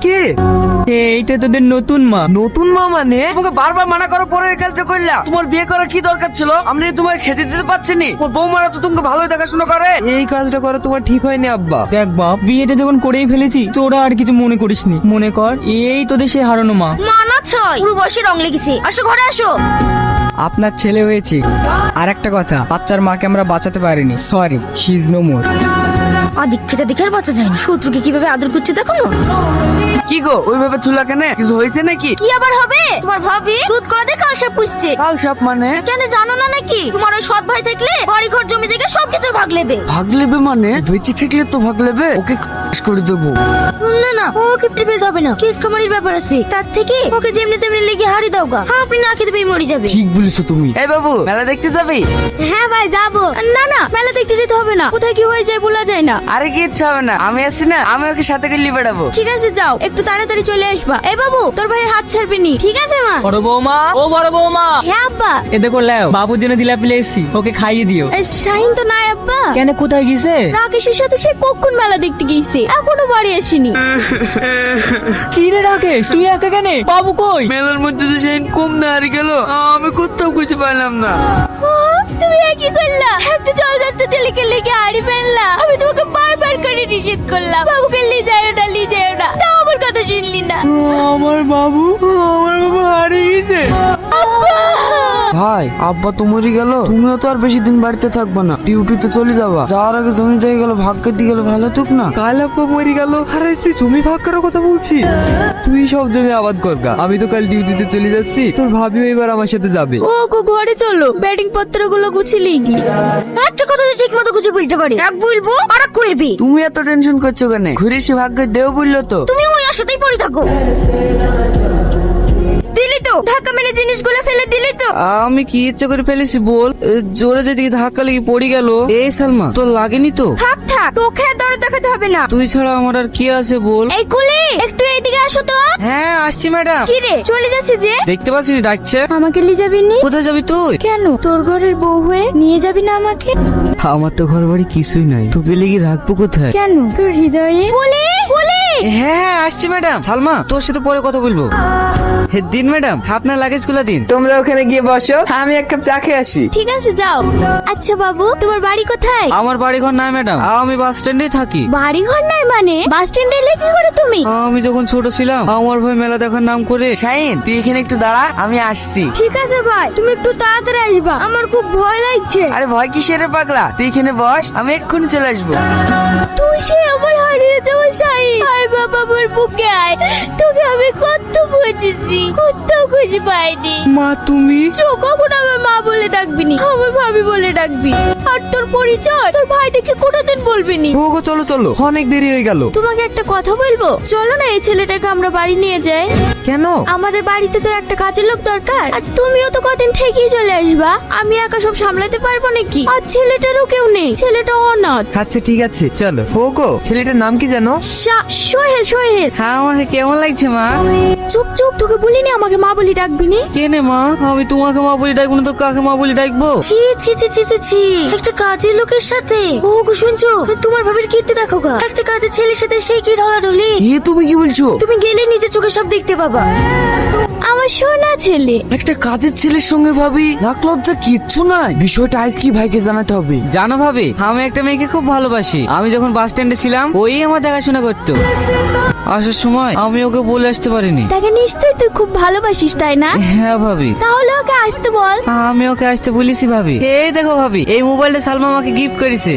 কে? এইটা তোদের নতুন মা। নতুন মা মানে? তোমাকে বারবার মানা করার পরে এই কাজটা করলা? তোমার বিয়ে করার কি দরকার ছিল? আমি তোমাকে খেতে দিতে পারছিনি? তোমার বৌমারা তো তোমাকে ভালোই দেখাশোনা করে। এই কাজটা করা তোমার ঠিক হয়নি আব্বা। দেখ বাপ, বিয়েটা যখন করেই ফেলেছি তোরা আর কিছু মনে করিসনি। মনে কর এই তোদের সেই হারানো মা। মানা ছয়, পুরো বয়সে রং লেগেছে। আসো ঘরে আসো। আপনার ছেলে হয়েছে। আর একটা কথা, বাচ্চার মাকে আমরা বাঁচাতে পারিনি, sorry, she is no more. আদিক্ষেতা দেখে আর বাঁচা যায় না। শত্রুকে কিভাবে আদর করছে দেখো না। কি গো ওইভাবে চুলা কেন? কিছু হয়েছে নাকি? কি আবার হবে? তোমার ভাবি দুধ কলা দেখে আশা পুষছে। কাল সাপ মানে? কেন জানো না নাকি? তোমার ওই সৎ ভাই থাকলে বাড়ি ঘর জমি জায়গা সবকিছুর ভাগ নেবে। ভাগ লেবে মানে? বেঁচে থাকলে তো ভাগ লেবে। ওকে করে দেবো। না না, ওকে প্রিপেজ হবে না। কেস খামারির ব্যাপার আছে। তার থেকে ওকে যেমনি তেমনি লেগে হারি দাও গা। হ্যাঁ, আপনি না খেতে পেয়ে মরে যাবে। ঠিক বলেছো তুমি। এই বাবু, মেলা দেখতে যাবি? হ্যাঁ ভাই যাবো। না না, মেলা দেখতে যেতে হবে না। কোথায় কি হয়ে যায় বলা যায় না। আরে কি ইচ্ছা হবে না, আমি আছি না, আমি ওকে সাথে করে নিয়ে বেড়াবো। ঠিক আছে যাও, একটু তাড়াতাড়ি চলে আসবা। এই বাবু, তোর ভাইয়ের হাত ছাড়বি নি। ঠিক আছে মা। বড় বৌমা, ও বড় বৌমা। হ্যাঁ আব্বা। এ দেখো লেও, বাবুর জন্য জিলাপি এসেছি, ওকে খাইয়ে দিও। শাহিন তো নাই আব্বা। কেন, কোথায় গেছে? রাকেশের সাথে সে কখন মেলা দেখতে গিয়েছে, এখনো বাড়ি আসেনি। কি রে রাকেশ, তুই একা কেন? বাবু কই? মেলার মধ্যে তো সেই কম না হারিয়ে গেল, আমি কোথাও খুঁজে পাইলাম না। তুমি কি করলা? একটা জলদত্ত ছেলেকে লেগে হারিয়ে ফেললা। আমি তোমাকে বারবার করে নিষেধ করলাম, বাবুকে নিয়ে যাও না, নিয়ে যাও না। তাও আমার কথা শুনলি না। আমার বাবু হারিয়ে গেছে। ভাই, আব্বা তো মরে গেল, তুমিও তো আর বেশি দিন বাড়িতে থাকবে না, ডিউটিতে চলে যাবা। যাওয়ার আগে জমি জায়গা গেল ভাগ করে দিয়ে গেলে ভালো হতুক না? কাল আব্বা মরে গেল, আর এসে জমি ভাগ করার কথা বলছি। তুই সব জমি আবাদ করগা, আমি তো কাল ডিউটিতে চলে যাচ্ছি, তোর ভাবিও এবার আমার সাথে যাবে। ও গো, ঘরে চলো, ব্যাটিং পত্রগুলো গুছিয়ে গি। একটা কথা তো ঠিক মতো গুছিয়ে বলতে পারি, এক বলবো আর এক করবি। তুমি এত টেনশন করছো কেন? ঘুরে সে ভাগ্য দেও বললো তো। তুমি ওই আশাতেই পড়ে থাকো। দিলি তো ধাক্কা মেরে জিনিসগুলো ফেলে দিলি তো। আমি কি ইচ্ছা করে ফেলেছি বল? জোরে যেদিকে ধাক্কা লেগে পড়ে গেল। এই সালমা, তোর লাগেনি তো? থাক থাক, তোকে আর দরদ দেখাতে হবে না। তুই ছাড়া আমার আর কি আছে বল? এই কুলি, একটু এইদিকে আসো তো। হ্যাঁ আসছি ম্যাডাম। কি রে, চলে যাচ্ছে যে? দেখতে পাচ্ছি না ডাকছে। আমাকে নিয়ে যাবি নি? কোথায় যাবি তুই? কেন, তোর ঘরের বউ হয়ে নিয়ে যাবি না আমাকে? আমার তো ঘর বাড়ি কিছুই নাই, তোকে লেগে রাখবো কোথায়? কেন, তোর হৃদয়ে? বলে বলে। হ্যাঁ আসছি ম্যাডাম। সালমা, তোর সাথে পরে কথা বলবো। দিন ম্যাডাম, আপনার লাগেজ গুলা দিন। তোমরা ওখানে গিয়ে বসো, আমি এক কাপ চা খেয়ে আসি। ঠিক আছে যাও। আচ্ছা বাবু, তোমার বাড়ি কোথায়? আমার বাড়ি ঘর নাই ম্যাডাম, আমি বাস স্ট্যান্ডে থাকি। বাড়ি ঘর নাই মানে? বাস স্ট্যান্ডে এলে কি করে তুমি? আমি যখন ছোট ছিলাম আমার ভাই মেলা দেখার নাম করে। শাহিন, তুই এখানে একটু দাঁড়া, আমি আসছি। ঠিক আছে ভাই, তুমি একটু তাড়াতাড়ি আসবা, আমার খুব ভয় লাগছে। আরে ভয় কিসের রে পাগলা, তুই এখানে বস, আমি এক্ষুনি চলে আসবো। তুই সে আমার হারিয়ে যাওয়া শাহিন। আয় বাবা, আমার বুকে আয়। তোকে আমি কত খুঁজেছি, কোথাও খুঁজে পাইনি। মা তুমি? কখন আমার মা বলে ডাকবি নি, আমার ভাবি বলে ডাকবি। আর তোর পরিচয় তোর ভাই দেখে কোনোদিন বলবি নি। ওগো চলো চলো, অনেক দেরি হয়ে গেল। তোমাকে একটা কথা বলবো, চলো না এই ছেলেটাকে আমরা বাড়ি নিয়ে যাই। কেন? আমাদের বাড়িতে তো একটা কাজের লোক দরকার, আর তুমিও তো কদিন থেকেই চলে আসবা। আমি একা সব সামলাতে পারবো নাকি? আর ছেলেটারও কেউ নেই, ছেলেটা অনাথ। আচ্ছা ঠিক আছে চলো। ওগো, ছেলেটার নাম কি জানো? সোহেল। সোহেল। হ্যাঁ, আমাকে কেমন লাগছে মা? চুপ চুপ, তোকে বলিনি আমাকে মা বলি ডাকবি নি? কেনে মা, আমি তোমাকে মা বলে ডাকবো না তো কাকে মা বলে ডাকবো? ছি ছি ছি ছি ছি ছি, একটা কাজের লোকের সাথে। ও গো শুনছো, তোমার ভাবির কীর্তি দেখো গা, একটা কাজের ছেলের সাথে সেই কি ঢলাঢলি। তুমি কি বলছো? তুমি গেলে নিজের চোখে সব দেখতে পাবা। আমার সোনা ছেলে। একটা কাজের ছেলের সঙ্গে ভাবি, লাখ লজ্জা কিচ্ছু নাই। বিষয়টা আজ কি ভাইকে জানাতে হবে? জানো ভাবি, আমি একটা মেয়েকে খুব ভালোবাসি। আমি যখন বাস স্ট্যান্ডে ছিলাম ওই আমার দেখাশোনা করতো। আসার সময় আমি ওকে বলে আসতে পারিনি। তাকে নিশ্চয়ই তুই খুব ভালোবাসিস, তাই না? হ্যাঁ ভাবি। তাহলে ওকে আসতে বল। আমি ওকে আসতে বলেছি ভাবি। এই দেখো ভাবি, এই মোবাইলটা সালমা আমাকে গিফট করেছে।